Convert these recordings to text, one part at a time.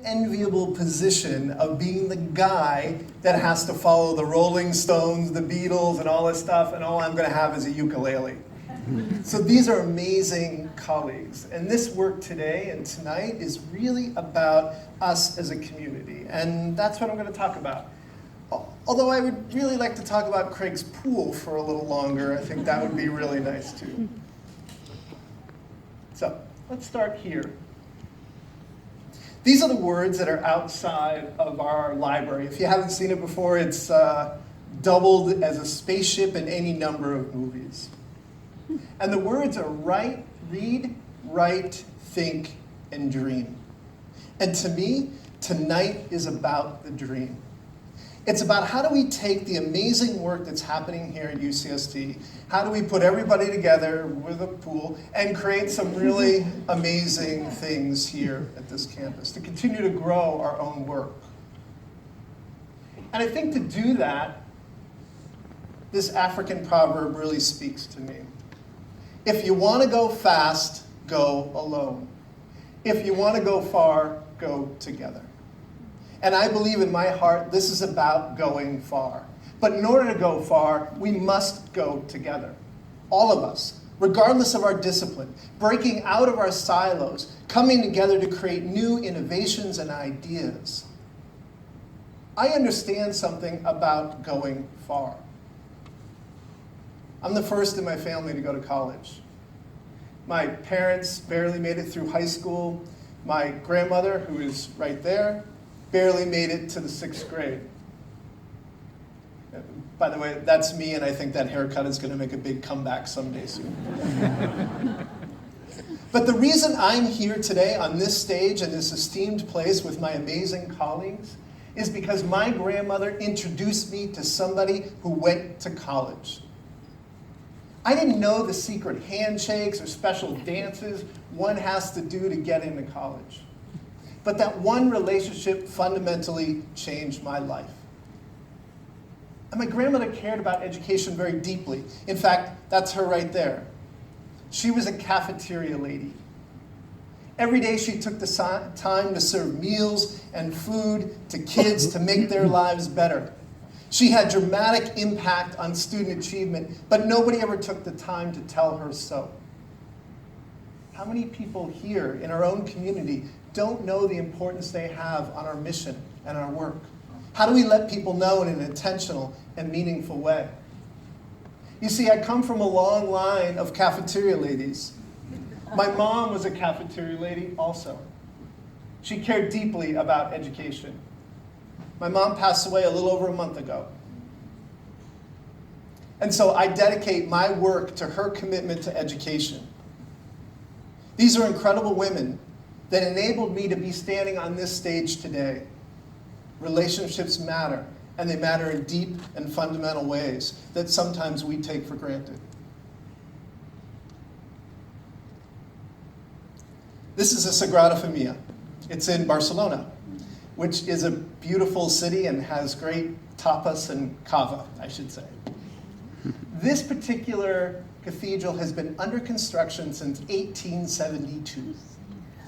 Enviable position of being the guy that has to follow the Rolling Stones, the Beatles, and all this stuff, and all I'm going to have is a ukulele. So these are amazing colleagues, and this work today and tonight is really about us as a community, and that's what I'm going to talk about. Although I would really like to talk about Craig's pool for a little longer. I think that would be really nice too. So let's start here. These are the words that are outside of our library. If you haven't seen it before, it's doubled as a spaceship in any number of movies. And the words are write, read, write, think, and dream. And to me, tonight is about the dream. It's about how do we take the amazing work that's happening here at UCSD, how do we put everybody together with a pool and create some really amazing things here at this campus to continue to grow our own work. And I think to do that, this African proverb really speaks to me. If you want to go fast, go alone. If you want to go far, go together. And I believe in my heart this is about going far. But in order to go far, we must go together. All of us, regardless of our discipline, breaking out of our silos, coming together to create new innovations and ideas. I understand something about going far. I'm the first in my family to go to college. My parents barely made it through high school. My grandmother, who is right there, barely made it to the 6th grade. By the way, that's me, and I think that haircut is going to make a big comeback someday soon. But the reason I'm here today on this stage in this esteemed place with my amazing colleagues is because my grandmother introduced me to somebody who went to college. I didn't know the secret handshakes or special dances one has to do to get into college. But that one relationship fundamentally changed my life. And my grandmother cared about education very deeply. In fact, that's her right there. She was a cafeteria lady. Every day she took the time to serve meals and food to kids to make their lives better. She had dramatic impact on student achievement, but nobody ever took the time to tell her so. How many people here in our own community don't know the importance they have on our mission and our work? How do we let people know in an intentional and meaningful way? You see, I come from a long line of cafeteria ladies. My mom was a cafeteria lady also. She cared deeply about education. My mom passed away a little over a month ago. And so I dedicate my work to her commitment to education. These are incredible women that enabled me to be standing on this stage today. Relationships matter, and they matter in deep and fundamental ways that sometimes we take for granted. This is a Sagrada Familia. It's in Barcelona, which is a beautiful city and has great tapas and cava, I should say. This particular cathedral has been under construction since 1872.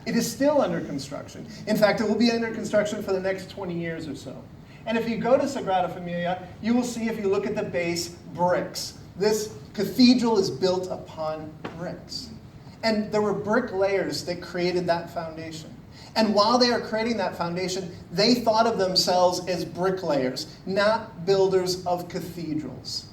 It is still under construction. In fact, it will be under construction for the next 20 years or so. And if you go to Sagrada Familia, you will see, if you look at the base, bricks. This cathedral is built upon bricks. And there were bricklayers that created that foundation. And while they are creating that foundation, they thought of themselves as bricklayers, not builders of cathedrals.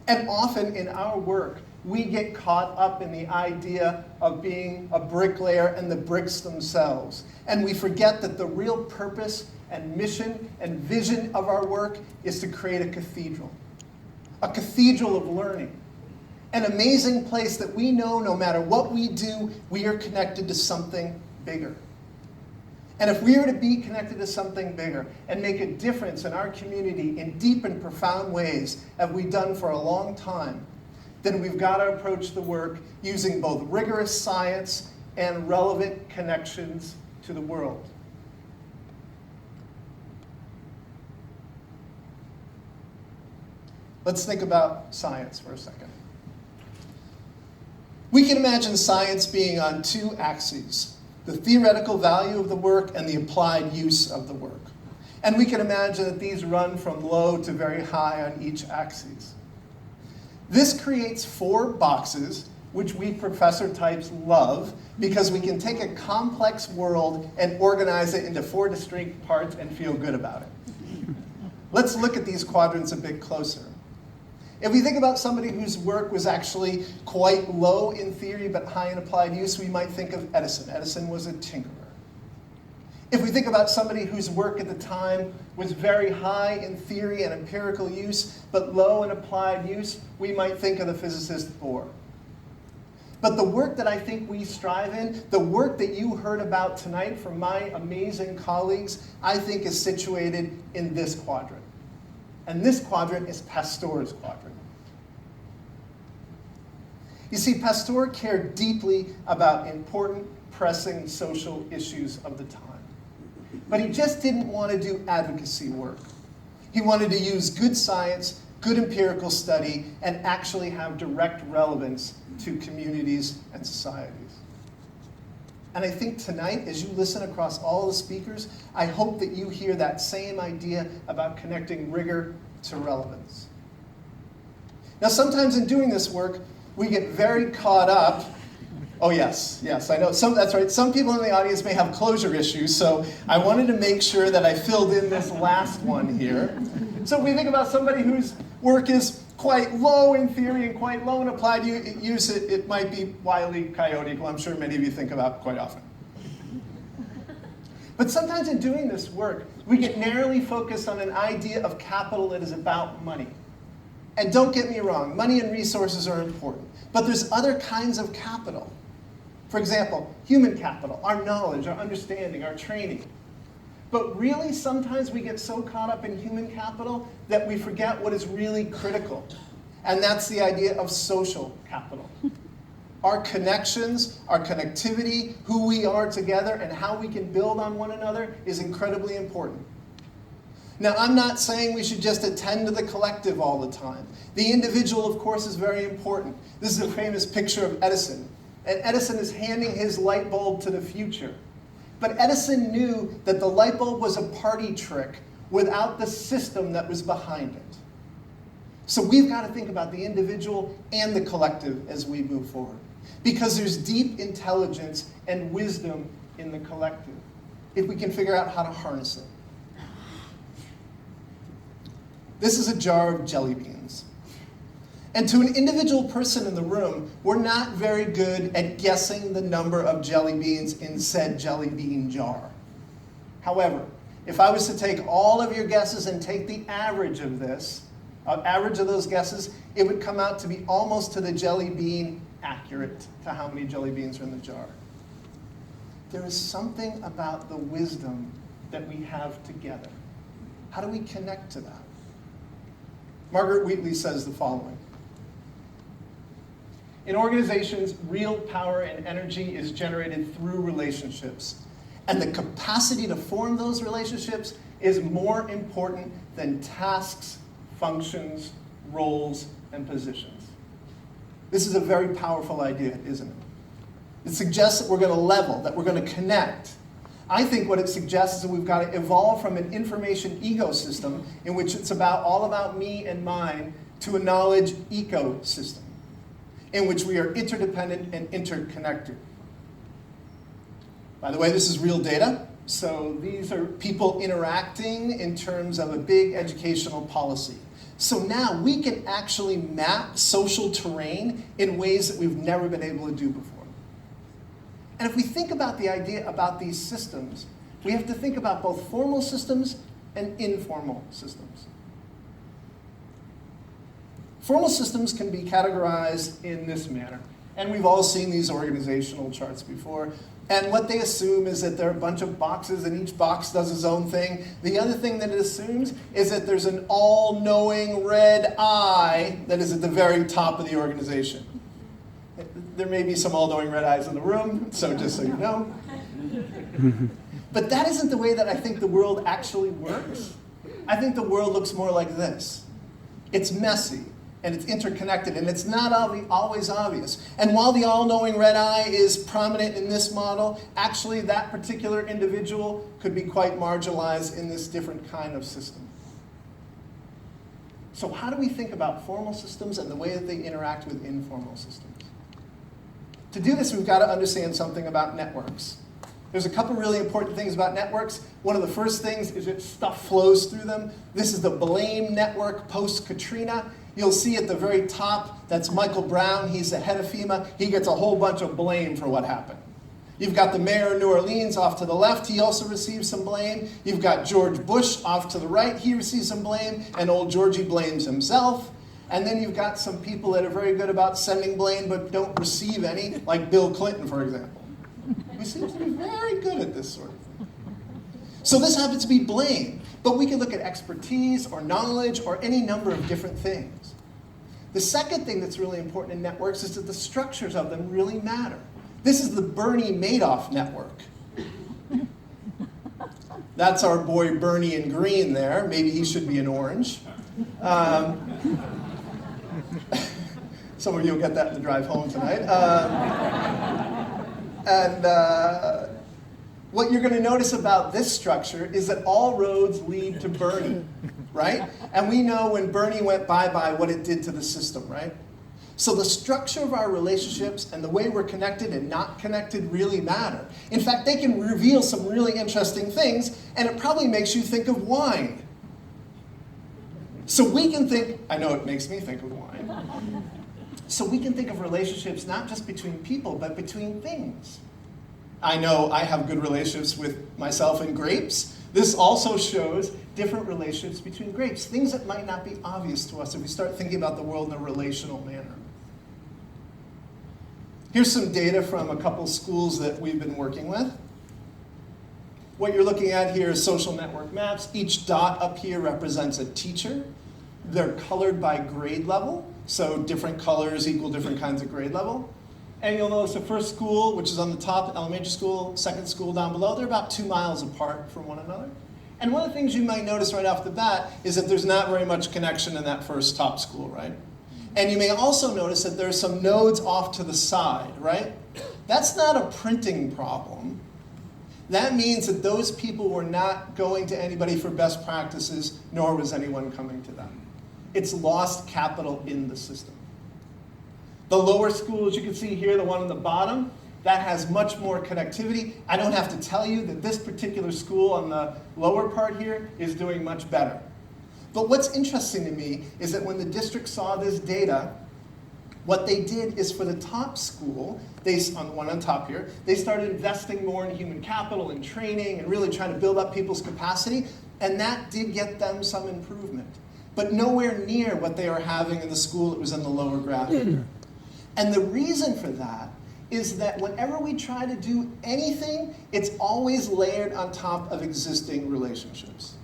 And often in our work, we get caught up in the idea of being a bricklayer and the bricks themselves. And we forget that the real purpose and mission and vision of our work is to create a cathedral of learning. An amazing place that we know no matter what we do, we are connected to something bigger. And if we are to be connected to something bigger and make a difference in our community in deep and profound ways, as we've done for a long time, then we've got to approach the work using both rigorous science and relevant connections to the world. Let's think about science for a second. We can imagine science being on two axes. the theoretical value of the work, and the applied use of the work. And we can imagine that these run from low to very high on each axis. This creates 4 boxes, which we professor types love, because we can take a complex world and organize it into 4 distinct parts and feel good about it. Let's look at these quadrants a bit closer. If we think about somebody whose work was actually quite low in theory but high in applied use, we might think of Edison. Edison was a tinkerer. If we think about somebody whose work at the time was very high in theory and empirical use but low in applied use, we might think of the physicist Bohr. But the work that I think we strive in, the work that you heard about tonight from my amazing colleagues, I think is situated in this quadrant. And this quadrant is Pasteur's quadrant. You see, Pasteur cared deeply about important, pressing social issues of the time. But he just didn't want to do advocacy work. He wanted to use good science, good empirical study, and actually have direct relevance to communities and societies. And I think tonight, as you listen across all the speakers, I hope that you hear that same idea about connecting rigor to relevance. Now, sometimes in doing this work, we get very caught up. Oh, yes, I know. That's right. Some people in the audience may have closure issues, so I wanted to make sure that I filled in this last one here. So if we think about somebody whose work is quite low in theory and quite low in applied use, it might be Wile E. Coyote, who I'm sure many of you think about quite often. But sometimes in doing this work, we get narrowly focused on an idea of capital that is about money. And don't get me wrong, money and resources are important. But there's other kinds of capital. For example, human capital, our knowledge, our understanding, our training. But really, sometimes we get so caught up in human capital that we forget what is really critical. And that's the idea of social capital. Our connections, our connectivity, who we are together, and how we can build on one another is incredibly important. Now, I'm not saying we should just attend to the collective all the time. The individual, of course, is very important. This is a famous picture of Edison. And Edison is handing his light bulb to the future. But Edison knew that the light bulb was a party trick without the system that was behind it. So we've got to think about the individual and the collective as we move forward. Because there's deep intelligence and wisdom in the collective, if we can figure out how to harness it. This is a jar of jelly beans. And to an individual person in the room, we're not very good at guessing the number of jelly beans in said jelly bean jar. However, if I was to take all of your guesses and take the average of this, average of those guesses, it would come out to be almost to the jelly bean accurate to how many jelly beans are in the jar. There is something about the wisdom that we have together. How do we connect to that? Margaret Wheatley says the following. In organizations, real power and energy is generated through relationships. And the capacity to form those relationships is more important than tasks, functions, roles, and positions. This is a very powerful idea, isn't it? It suggests that we're going to level, that we're going to connect. I think what it suggests is that we've got to evolve from an information ecosystem in which it's all about me and mine to a knowledge ecosystem in which we are interdependent and interconnected. By the way, this is real data. So these are people interacting in terms of a big educational policy. So now we can actually map social terrain in ways that we've never been able to do before. And if we think about the idea about these systems, we have to think about both formal systems and informal systems. Formal systems can be categorized in this manner. And we've all seen these organizational charts before. And what they assume is that there are a bunch of boxes and each box does its own thing. The other thing that it assumes is that there's an all-knowing red eye that is at the very top of the organization. There may be some all-knowing red eyes in the room, so just so you know. But that isn't the way that I think the world actually works. I think the world looks more like this. It's messy. and it's interconnected, and it's not always obvious. And while the all-knowing red eye is prominent in this model, actually that particular individual could be quite marginalized in this different kind of system. So how do we think about formal systems and the way that they interact with informal systems? To do this, we've got to understand something about networks. There's a couple really important things about networks. One of the first things is that stuff flows through them. This is the blame network post-Katrina. You'll see at the very top, that's Michael Brown. He's the head of FEMA. He gets a whole bunch of blame for what happened. You've got the mayor of New Orleans off to the left. He also receives some blame. You've got George Bush off to the right. He receives some blame, and old Georgie blames himself. And then you've got some people that are very good about sending blame but don't receive any, like Bill Clinton, for example. He seems to be very good at this sort of thing. So this happens to be blame, but we can look at expertise or knowledge or any number of different things. The second thing that's really important in networks is that the structures of them really matter. This is the Bernie Madoff network. That's our boy Bernie in green there. Maybe he should be in orange. Some of you will get that in the drive home tonight. What you're going to notice about this structure is that all roads lead to Bernie, right? And we know when Bernie went bye-bye what it did to the system, right? So the structure of our relationships and the way we're connected and not connected really matter. In fact, they can reveal some really interesting things, and it probably makes you think of wine. So we can think, I know it makes me think of wine. So we can think of relationships not just between people, but between things. I know I have good relationships with myself and grapes. This also shows different relationships between grapes, things that might not be obvious to us if we start thinking about the world in a relational manner. Here's some data from a couple schools that we've been working with. What you're looking at here is social network maps. Each dot up here represents a teacher. They're colored by grade level, so different colors equal different kinds of grade level. And you'll notice the first school, which is on the top, elementary school, second school down below, they're about 2 miles apart from one another. And one of the things you might notice right off the bat is that there's not very much connection in that first top school, right? And you may also notice that there's some nodes off to the side, right? That's not a printing problem. That means that those people were not going to anybody for best practices, nor was anyone coming to them. It's lost capital in the system. The lower school, as you can see here, the one on the bottom, that has much more connectivity. I don't have to tell you that this particular school on the lower part here is doing much better. But what's interesting to me is that when the district saw this data, what they did is for the top school, on the one on top here, they started investing more in human capital and training and really trying to build up people's capacity, and that did get them some improvement. But nowhere near what they were having in the school that was in the lower graph here. And the reason for that is that whenever we try to do anything, it's always layered on top of existing relationships.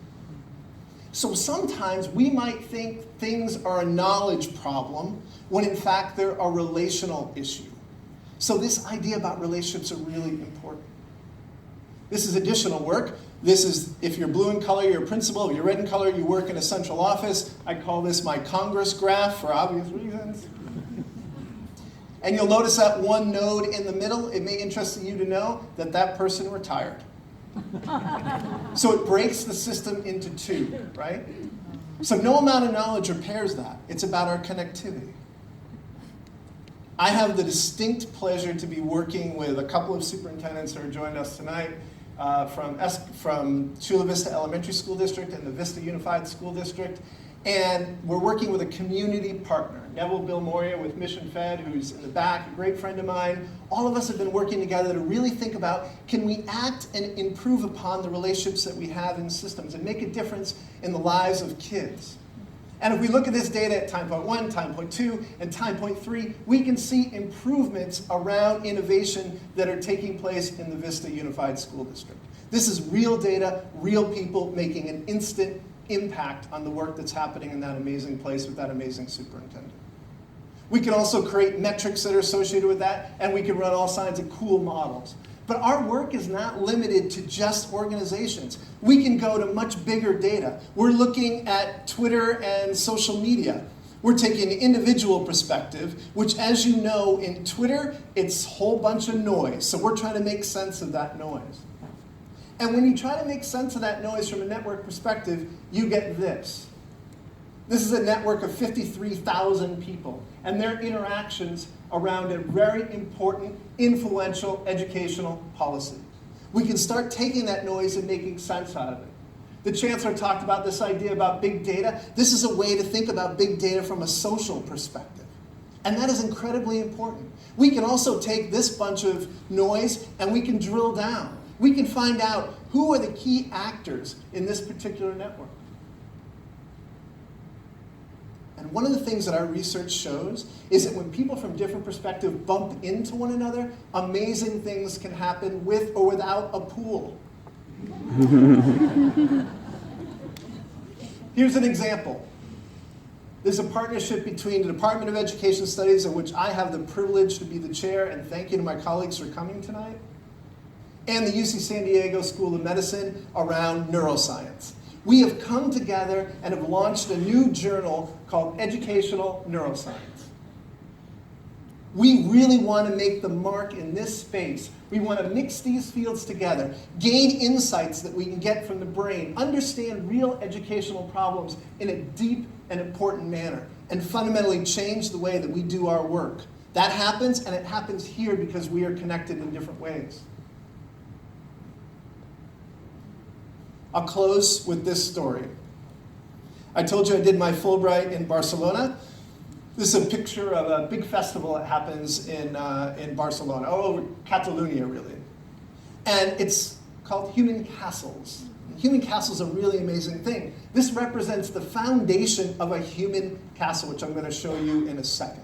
So sometimes we might think things are a knowledge problem when in fact they're a relational issue. So this idea about relationships are really important. This is additional work. This is, if you're blue in color, you're a principal. If you're red in color, you work in a central office. I call this my Congress graph for obvious reasons. And you'll notice that one node in the middle, it may interest you to know that that person retired. So it breaks the system into two, right? So no amount of knowledge repairs that. It's about our connectivity. I have the distinct pleasure to be working with a couple of superintendents who are joined us tonight from Chula Vista Elementary School District and the Vista Unified School District. And we're working with a community partner, Neville Bill Moria with Mission Fed, who's in the back, a great friend of mine. All of us have been working together to really think about, can we act and improve upon the relationships that we have in systems and make a difference in the lives of kids? And if we look at this data at time point 1, time point 2, and time point 3, we can see improvements around innovation that are taking place in the Vista Unified School District. This is real data, real people making an instant impact on the work that's happening in that amazing place with that amazing superintendent. We can also create metrics that are associated with that, and we can run all kinds of cool models. But our work is not limited to just organizations. We can go to much bigger data. We're looking at Twitter and social media. We're taking an individual perspective, which, as you know, in Twitter, it's a whole bunch of noise. So we're trying to make sense of that noise. And when you try to make sense of that noise from a network perspective, you get this. This is a network of 53,000 people and their interactions around a very important, influential educational policy. We can start taking that noise and making sense out of it. The Chancellor talked about this idea about big data. This is a way to think about big data from a social perspective. And that is incredibly important. We can also take this bunch of noise and we can drill down. We can find out who are the key actors in this particular network. And one of the things that our research shows is that when people from different perspectives bump into one another, amazing things can happen with or without a pool. Here's an example. There's a partnership between the Department of Education Studies, of which I have the privilege to be the chair, and thank you to my colleagues for coming tonight, and the UC San Diego School of Medicine around neuroscience. We have come together and have launched a new journal called Educational Neuroscience. We really want to make the mark in this space. We want to mix these fields together, gain insights that we can get from the brain, understand real educational problems in a deep and important manner, and fundamentally change the way that we do our work. That happens, and it happens here because we are connected in different ways. I'll close with this story. I told you I did my Fulbright in Barcelona. This is a picture of a big festival that happens in Barcelona, all over Catalonia, really. And it's called Human Castles. Human Castles is a really amazing thing. This represents the foundation of a human castle, which I'm going to show you in a second.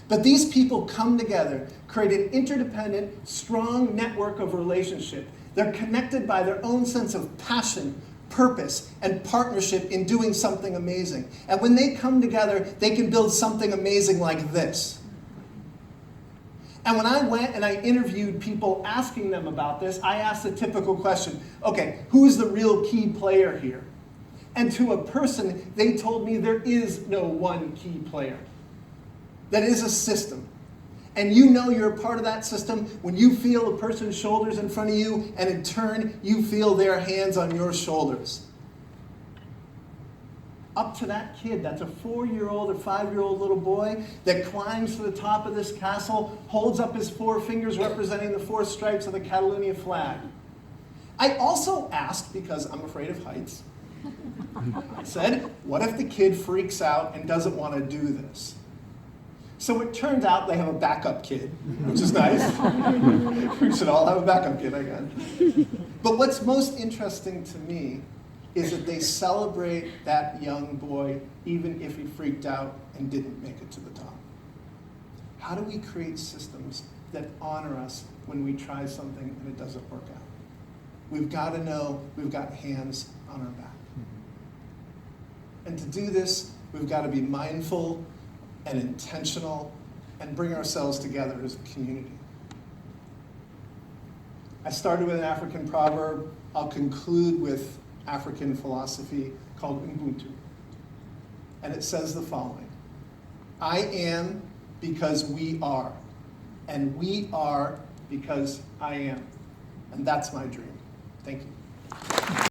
But these people come together, create an interdependent, strong network of relationship. They're connected by their own sense of passion, purpose, and partnership in doing something amazing. And when they come together, they can build something amazing like this. And when I went and I interviewed people asking them about this, I asked the typical question, okay, who's the real key player here? And to a person, they told me there is no one key player. That is a system. And you know you're a part of that system when you feel a person's shoulders in front of you, and in turn, you feel their hands on your shoulders. Up to that kid, that's a 4-year-old or 5-year-old little boy that climbs to the top of this castle, holds up his 4 fingers representing the 4 stripes of the Catalonia flag. I also asked, because I'm afraid of heights, I said, what if the kid freaks out and doesn't want to do this? So it turns out they have a backup kid, which is nice. We should all have a backup kid, I guess. But what's most interesting to me is that they celebrate that young boy even if he freaked out and didn't make it to the top. How do we create systems that honor us when we try something and it doesn't work out? We've got to know we've got hands on our back. And to do this, we've got to be mindful and intentional, and bring ourselves together as a community. I started with an African proverb. I'll conclude with African philosophy called Ubuntu. And it says the following: I am because we are, and we are because I am. And that's my dream. Thank you.